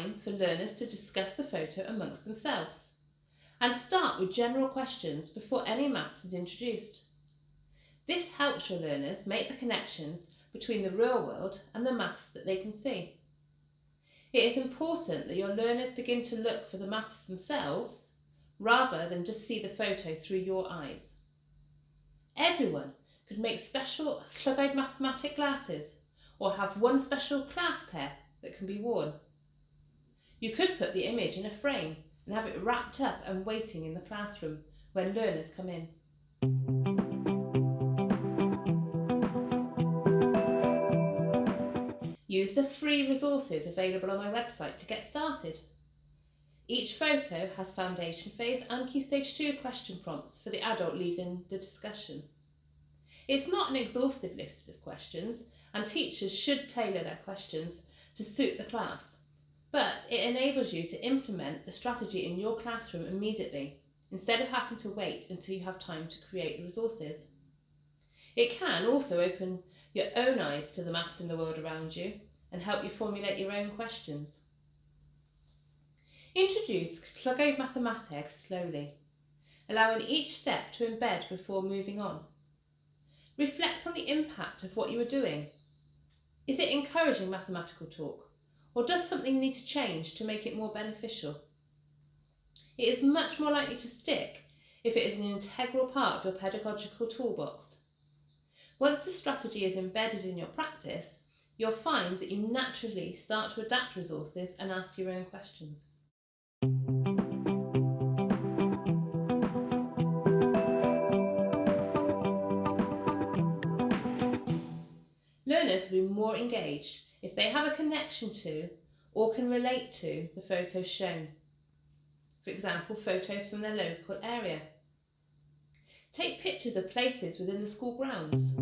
time for learners to discuss the photo amongst themselves and start with general questions before any maths is introduced. This helps your learners make the connections between the real world and the maths that they can see. It is important that your learners begin to look for the maths themselves rather than just see the photo through your eyes. Everyone could make special Llygaid Mathemateg glasses or have one special class pair that can be worn. You could put the image in a frame and have it wrapped up and waiting in the classroom when learners come in. Use the free resources available on my website to get started. Each photo has Foundation Phase and Key Stage 2 question prompts for the adult leading the discussion. It's not an exhaustive list of questions, and teachers should tailor their questions to suit the class, but it enables you to implement the strategy in your classroom immediately, instead of having to wait until you have time to create the resources. It can also open your own eyes to the maths in the world around you and help you formulate your own questions. Introduce Llygaid Mathemateg slowly, allowing each step to embed before moving on. Reflect on the impact of what you are doing. Is it encouraging mathematical talk, or does something need to change to make it more beneficial? It is much more likely to stick if it is an integral part of your pedagogical toolbox. Once the strategy is embedded in your practice, you'll find that you naturally start to adapt resources and ask your own questions. Learners will be more engaged if they have a connection to or can relate to the photos shown. For example, photos from their local area. Take pictures of places within the school grounds.